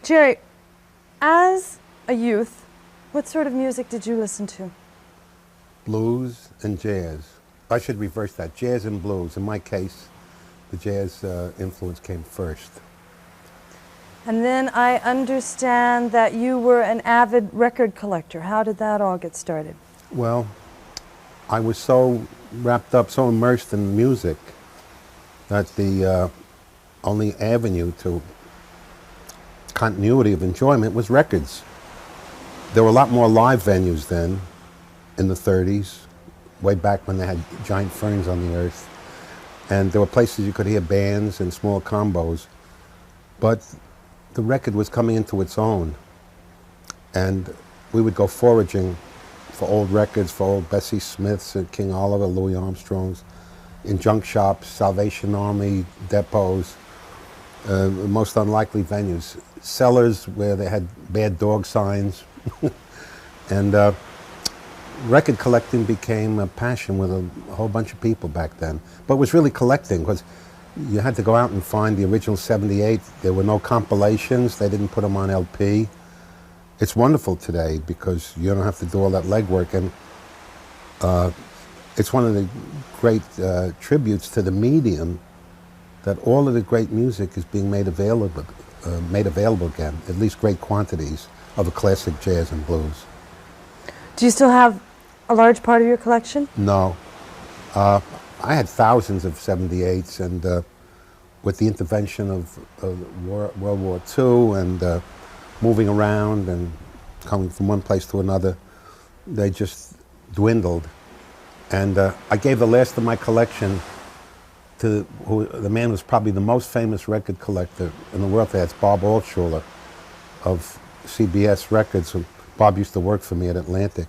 Jerry, as a youth, what sort of music did you listen to? Blues and jazz. I should reverse that, jazz and blues. In my case, the jazz influence came first. And then I understand that you were an avid record collector. How did that all get started? Well, I was so wrapped up, so immersed in music that the only avenue to continuity of enjoyment was records. There were a lot more live venues then, in the 30s, way back when they had giant ferns on the earth. And there were places you could hear bands and small combos. But the record was coming into its own. And we would go foraging for old records, for old Bessie Smiths and King Oliver, Louis Armstrongs, in junk shops, Salvation Army depots, most unlikely venues. Cellars where they had bad dog signs. And record collecting became a passion with a whole bunch of people back then. But it was really collecting, because you had to go out and find the original 78. There were no compilations. They didn't put them on LP. It's wonderful today because you don't have to do all that legwork. And it's one of the great tributes to the medium that all of the great music is being made available again, at least great quantities of the classic jazz and blues. Do you still have a large part of your collection? No. I had thousands of 78s, and with the intervention of World War II and moving around and coming from one place to another, they just dwindled. And I gave the last of my collection to the man who's probably the most famous record collector in the world. That's Bob Altshuler of CBS Records. Bob used to work for me at Atlantic.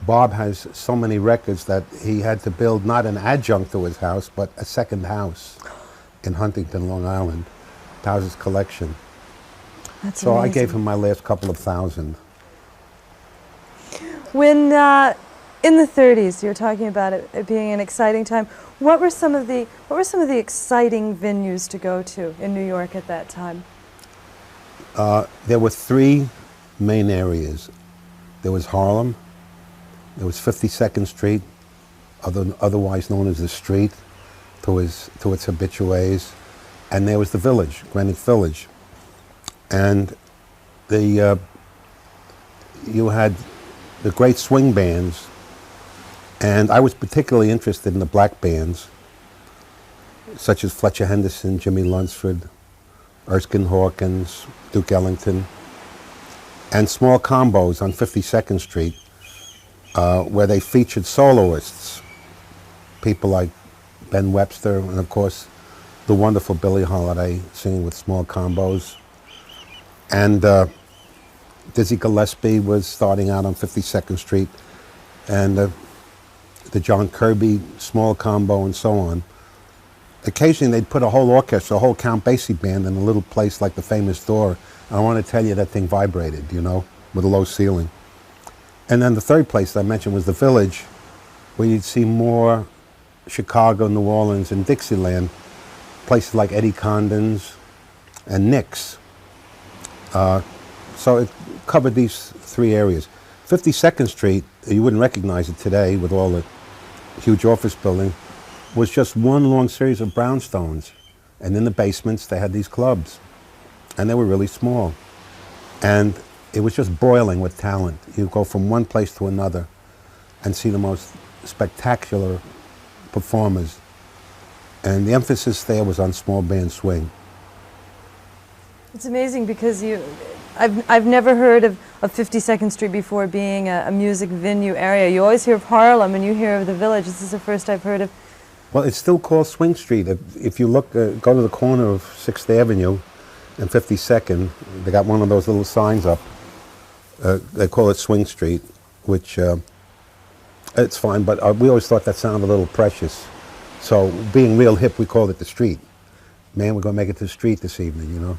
Bob has so many records that he had to build not an adjunct to his house, but a second house in Huntington, Long Island, to house his collection. That's so amazing. I gave him my last couple of thousand. When in the 30s, you were talking about it being an exciting time. What were some of the exciting venues to go to in New York at that time? There were three main areas. There was Harlem. There was 52nd Street, otherwise known as the Street, to its habitués, and there was the Village, Greenwich Village, and you had the great swing bands, and I was particularly interested in the black bands, such as Fletcher Henderson, Jimmy Lunsford, Erskine Hawkins, Duke Ellington, and small combos on 52nd Street, where they featured soloists, people like Ben Webster, and of course the wonderful Billie Holiday singing with small combos. And Dizzy Gillespie was starting out on 52nd Street, and the John Kirby small combo and so on. Occasionally they'd put a whole orchestra, a whole Count Basie band in a little place like the famous Door. And I want to tell you, that thing vibrated, you know, with a low ceiling. And then the third place I mentioned was the Village, where you'd see more Chicago, New Orleans, and Dixieland, places like Eddie Condon's and Nick's. So it covered these three areas. 52nd Street, you wouldn't recognize it today with all the huge office building, was just one long series of brownstones. And in the basements, they had these clubs. And they were really small. And it was just boiling with talent. You'd go from one place to another and see the most spectacular performers. And the emphasis there was on small band swing. It's amazing because I've never heard of 52nd Street before being a music venue area. You always hear of Harlem and you hear of the Village. This is the first I've heard of. Well, it's still called Swing Street. If you look, go to the corner of 6th Avenue and 52nd, they got one of those little signs up. They call it Swing Street, which it's fine, but we always thought that sounded a little precious. So being real hip, we called it the Street. Man, we're going to make it to the street this evening, you know.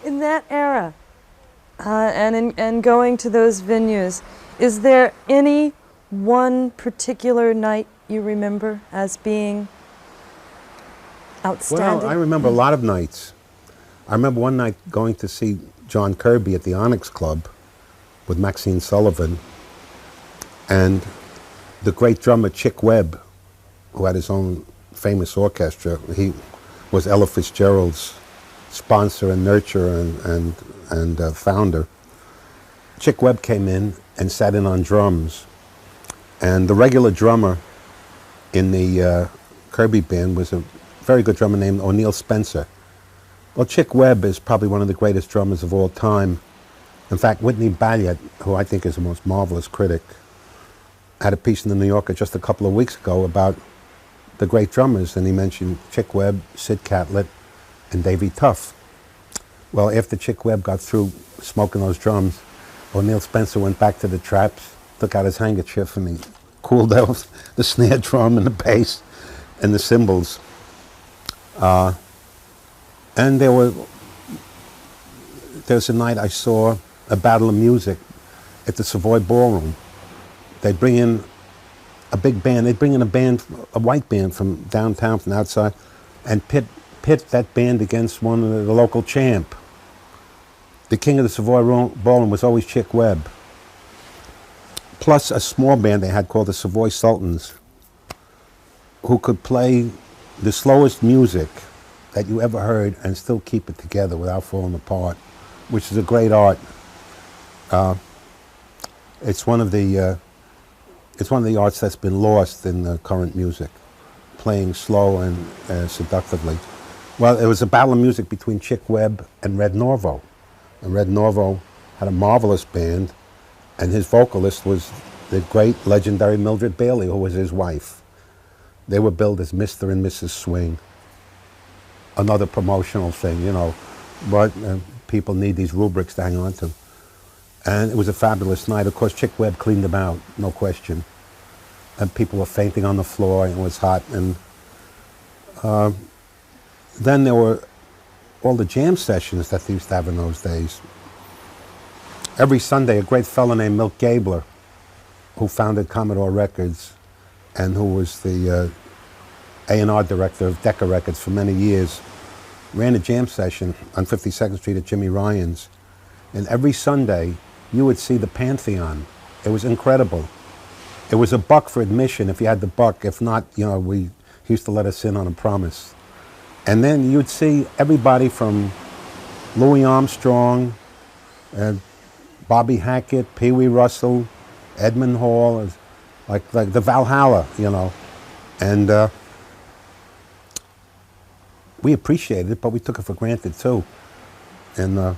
In that era, and going to those venues, is there any one particular night you remember as being outstanding? Well, I remember a lot of nights. I remember one night going to see John Kirby at the Onyx Club with Maxine Sullivan, and the great drummer Chick Webb, who had his own famous orchestra. He was Ella Fitzgerald's sponsor and nurturer and founder. Chick Webb came in and sat in on drums, and the regular drummer in the Kirby band was a very good drummer named O'Neill Spencer. Well, Chick Webb is probably one of the greatest drummers of all time. In fact, Whitney Balliet, who I think is the most marvelous critic, had a piece in the New Yorker just a couple of weeks ago about the great drummers, and he mentioned Chick Webb, Sid Catlett, and Davy Tuff. Well, after Chick Webb got through smoking those drums, O'Neill Spencer went back to the traps, took out his handkerchief, and he cooled out the snare drum and the bass and the cymbals. And there's a night I saw a battle of music at the Savoy Ballroom. They bring in a big band. They bring in a white band from downtown, from outside, and pit that band against one of the local champ. The king of the Savoy Ballroom was always Chick Webb, plus a small band they had called the Savoy Sultans, who could play the slowest music that you ever heard and still keep it together without falling apart, which is a great art. It's one of the arts that's been lost in current music, playing slow and seductively. Well, it was a battle of music between Chick Webb and Red Norvo. And Red Norvo had a marvelous band, and his vocalist was the great legendary Mildred Bailey, who was his wife. They were billed as Mr. and Mrs. Swing. Another promotional thing, you know, but people need these rubrics to hang on to. And it was a fabulous night. Of course, Chick Webb cleaned them out, no question. And people were fainting on the floor, and it was hot. And then there were all the jam sessions that they used to have in those days. Every Sunday, a great fellow named Milt Gabler, who founded Commodore Records and who was the A&R director of Decca Records for many years, ran a jam session on 52nd Street at Jimmy Ryan's. And every Sunday, you would see the Pantheon. It was incredible. It was $1 for admission if you had the buck. If not, you know, he used to let us in on a promise. And then you'd see everybody from Louis Armstrong, Bobby Hackett, Pee Wee Russell, Edmund Hall, like the Valhalla, you know. And we appreciated it, but we took it for granted too. And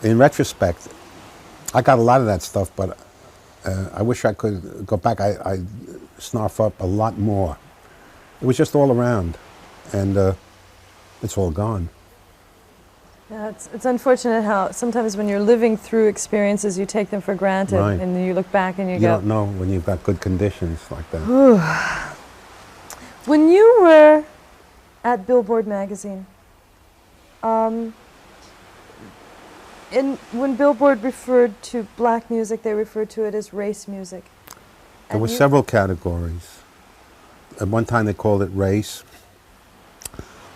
in retrospect, I got a lot of that stuff, but I wish I could go back. I snarf up a lot more. It was just all around, and it's all gone. Yeah, it's unfortunate how sometimes when you're living through experiences, you take them for granted, Right. and then you look back and you You go, don't know when you've got good conditions like that. When you were at Billboard magazine, when Billboard referred to black music, they referred to it as race music. There were several categories. At one time they called it race.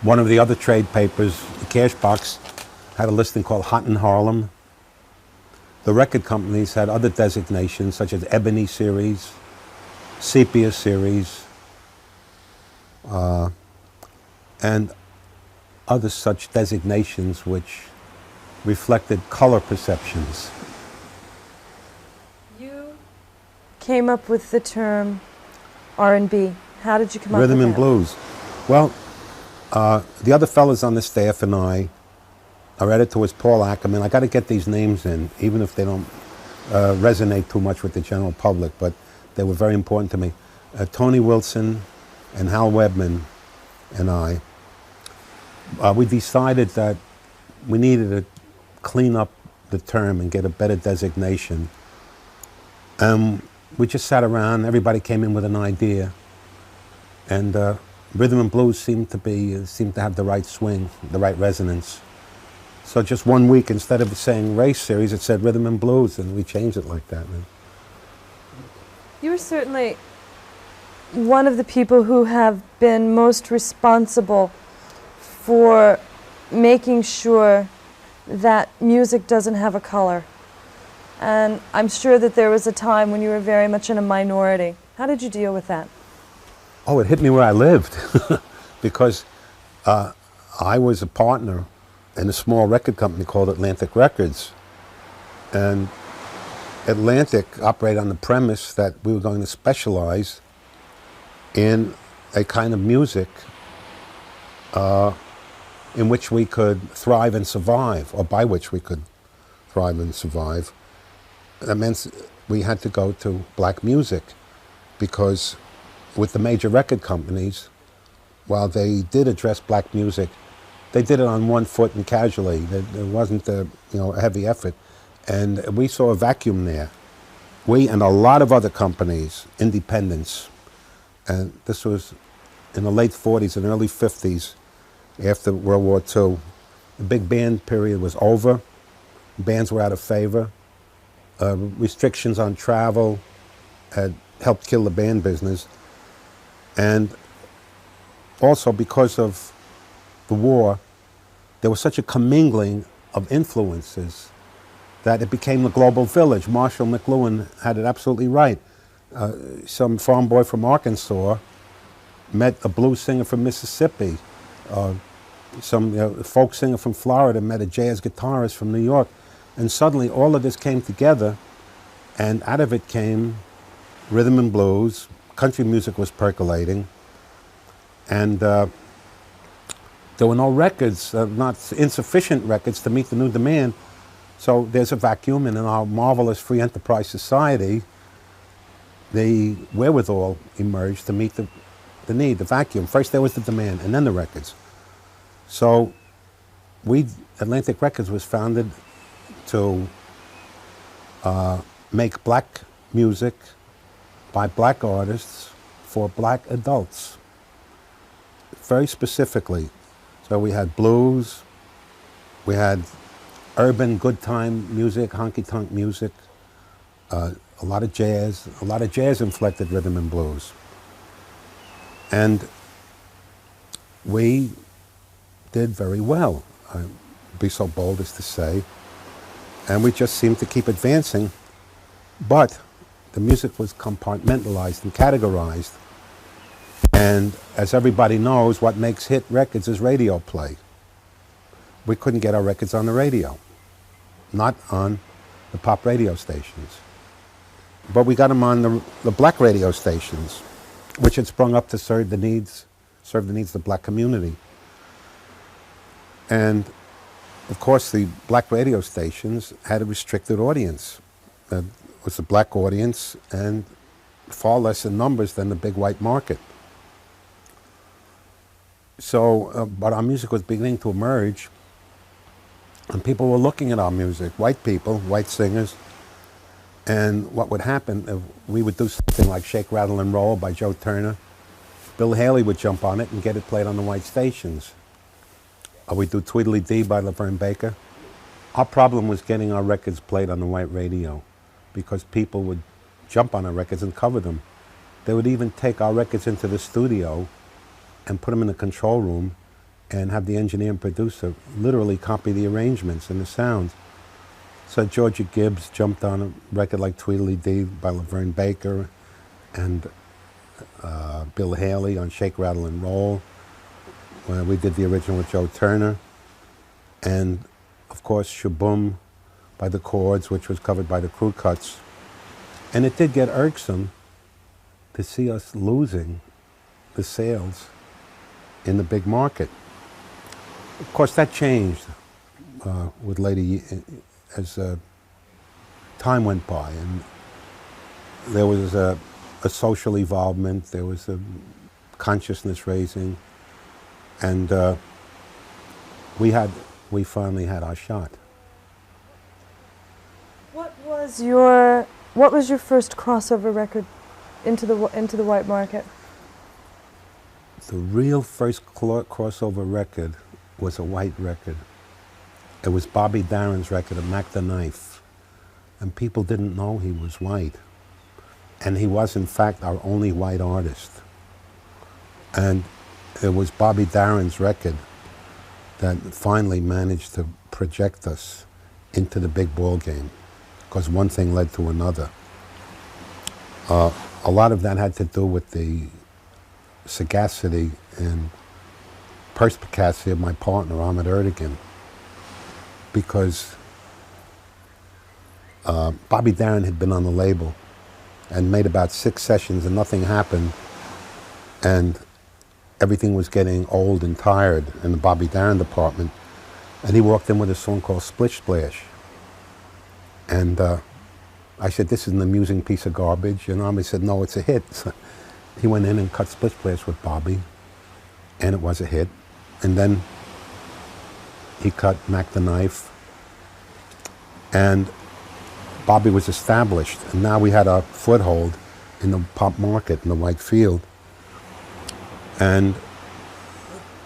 One of the other trade papers, the Cash Box, had a listing called Hot in Harlem. The record companies had other designations such as Ebony Series, Sepia Series, and other such designations which reflected color perceptions. You came up with the term R&B. How did you come up with that? Rhythm and blues. Well, the other fellas on the staff and our editor was Paul Ackerman. I got to get these names in, even if they don't resonate too much with the general public, but they were very important to me. Tony Wilson and Hal Webman and I, we decided that we needed to clean up the term and get a better designation. We just sat around, everybody came in with an idea, and rhythm and blues seemed to have the right swing, the right resonance. So just one week, instead of saying race series, it said rhythm and blues, and we changed it like that. You were certainly one of the people who have been most responsible for making sure that music doesn't have a color. And I'm sure that there was a time when you were very much in a minority. How did you deal with that? Oh, it hit me where I lived because I was a partner in a small record company called Atlantic Records. And Atlantic operated on the premise that we were going to specialize in a kind of music in which we could thrive and survive, or by which we could thrive and survive. That meant we had to go to black music, because with the major record companies, while they did address black music, they did it on one foot and casually. There wasn't a heavy effort. And we saw a vacuum there. We and a lot of other companies, independents, and this was in the late 40s and early 50s, after World War II. The big band period was over. Bands were out of favor. Restrictions on travel had helped kill the band business. And also because of the war, there was such a commingling of influences that it became the global village. Marshall McLuhan had it absolutely right. Some farm boy from Arkansas met a blues singer from Mississippi. Some folk singer from Florida met a jazz guitarist from New York. And suddenly all of this came together, and out of it came rhythm and blues. Country music was percolating. And there were no records, not insufficient records to meet the new demand. So there's a vacuum, and in our marvelous free enterprise society, the wherewithal emerged to meet the need, the vacuum. First there was the demand, and then the records. So Atlantic Records was founded to make black music by black artists for black adults, very specifically. So we had blues, we had urban good time music, honky-tonk music, a lot of jazz-inflected rhythm and blues. And we did very well, I'd be so bold as to say. And we just seemed to keep advancing. But the music was compartmentalized and categorized. And as everybody knows, what makes hit records is radio play. We couldn't get our records on the radio, not on the pop radio stations. But we got them on the black radio stations, which had sprung up to serve the needs of the black community. And of course, the black radio stations had a restricted audience. It was a black audience and far less in numbers than the big white market. So, but our music was beginning to emerge, and people were looking at our music, white people, white singers, and what would happen, if we would do something like Shake, Rattle, and Roll by Joe Turner, Bill Haley would jump on it and get it played on the white stations. Or we'd do Tweedledee by Laverne Baker. Our problem was getting our records played on the white radio, because people would jump on our records and cover them. They would even take our records into the studio and put them in the control room and have the engineer and producer literally copy the arrangements and the sounds. So Georgia Gibbs jumped on a record like Tweedledee by Laverne Baker, and Bill Haley on Shake, Rattle, and Roll, where we did the original with Joe Turner, and of course Shaboom by the Chords, which was covered by the Crew Cuts. And it did get irksome to see us losing the sales in the big market. Of course, that changed with later, as time went by, and there was a social evolvement, there was a consciousness raising, and we finally had our shot. What was your first crossover record into the white market? The real first crossover record was a white record. It was Bobby Darin's record, of Mac the Knife. And people didn't know he was white. And he was, in fact, our only white artist. And it was Bobby Darin's record. that finally managed to project us into the big ball game, because one thing led to another. A lot of that had to do with the sagacity and perspicacity of my partner, Ahmed Erdogan, because Bobby Darin had been on the label and made about 6 sessions and nothing happened, and everything was getting old and tired in the Bobby Darin department, and he walked in with a song called Splish Splash. And I said, this is an amusing piece of garbage, and Ahmed said, no, it's a hit. So he went in and cut Splish Splash with Bobby, and it was a hit. And then he cut Mac the Knife, and Bobby was established, and now we had a foothold in the pop market, in the white field. And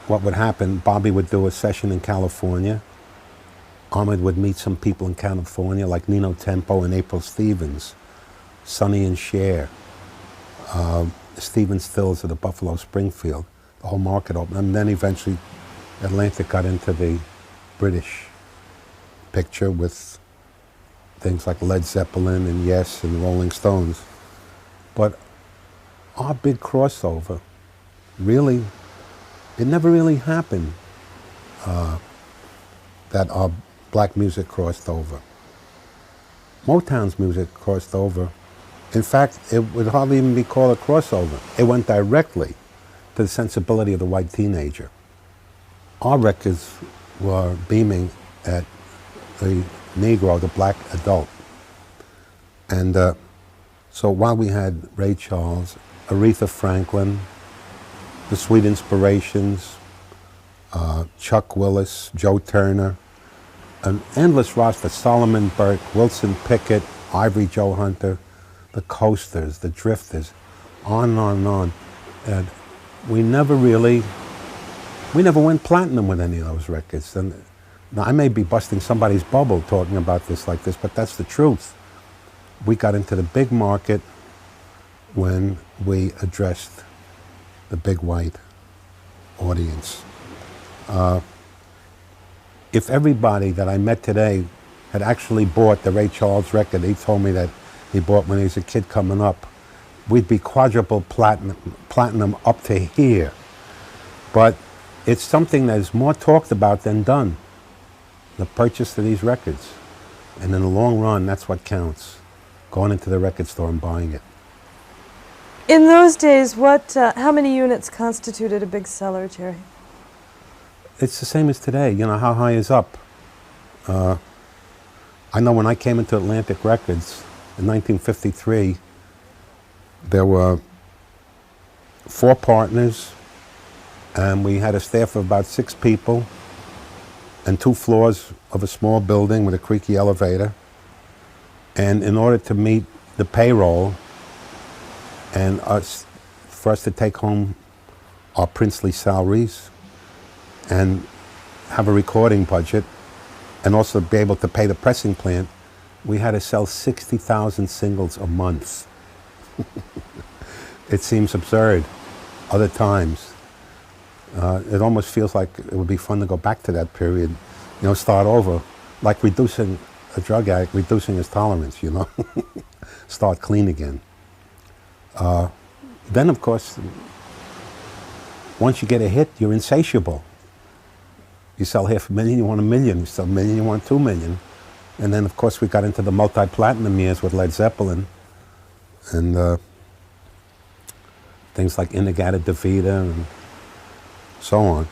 what would happen, Bobby would do a session in California. Ahmed would meet some people in California, like Nino Tempo and April Stevens, Sonny and Cher, Stephen Stills at the Buffalo Springfield. The whole market opened. And then eventually Atlantic got into the British picture with things like Led Zeppelin and Yes and Rolling Stones. But our big crossover, really, it never really happened that our black music crossed over. Motown's music crossed over. In fact, it would hardly even be called a crossover. It went directly to the sensibility of the white teenager. Our records were beaming at the Negro, the black adult. And so while we had Ray Charles, Aretha Franklin, the Sweet Inspirations, Chuck Willis, Joe Turner, an endless roster, Solomon Burke, Wilson Pickett, Ivory Joe Hunter, the Coasters, the Drifters, on and on and on. And we never went platinum with any of those records. And now, I may be busting somebody's bubble talking about this like this, but that's the truth. We got into the big market when we addressed the big white audience. If everybody that I met today had actually bought the Ray Charles record he told me that he bought when he was a kid coming up, we'd be quadruple platinum up to here. But it's something that is more talked about than done, the purchase of these records. And in the long run, that's what counts, going into the record store and buying it. In those days, how many units constituted a big seller, Jerry? It's the same as today, you know, how high is up? I know when I came into Atlantic Records in 1953, there were 4 partners, and we had a staff of about 6 people, and 2 floors of a small building with a creaky elevator. And in order to meet the payroll and for us to take home our princely salaries and have a recording budget and also be able to pay the pressing plant, we had to sell 60,000 singles a month. It seems absurd. Other times, it almost feels like it would be fun to go back to that period, you know, start over, like reducing a drug addict, reducing his tolerance, you know, start clean again. Then, of course, once you get a hit, you're insatiable. You sell 500,000, you want 1 million. You sell 1 million, you want 2 million. And then, of course, we got into the multi-platinum years with Led Zeppelin and things like In-A-Gadda-Da-Vida and so on.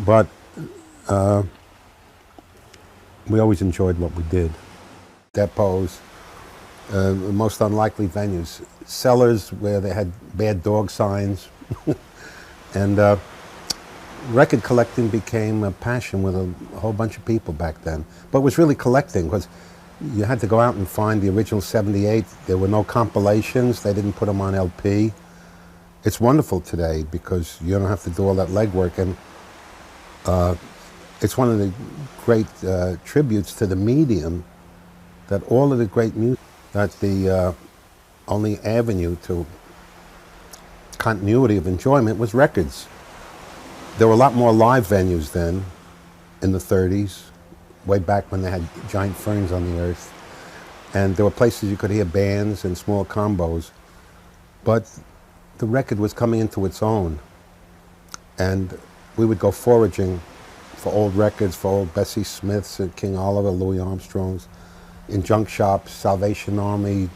But we always enjoyed what we did. Depots, most unlikely venues, cellars where they had bad dog signs, and record collecting became a passion with a whole bunch of people back then. But it was really collecting, because you had to go out and find the original 78. There were no compilations. They didn't put them on LP. It's wonderful today because you don't have to do all that legwork, and it's one of the great tributes to the medium that all of the great music, that the only avenue to continuity of enjoyment was records. There were a lot more live venues then, in the 30s, way back when they had giant ferns on the earth. And there were places you could hear bands and small combos. But the record was coming into its own. And we would go foraging for old records, for old Bessie Smiths and King Oliver, Louis Armstrongs, in junk shops, Salvation Army,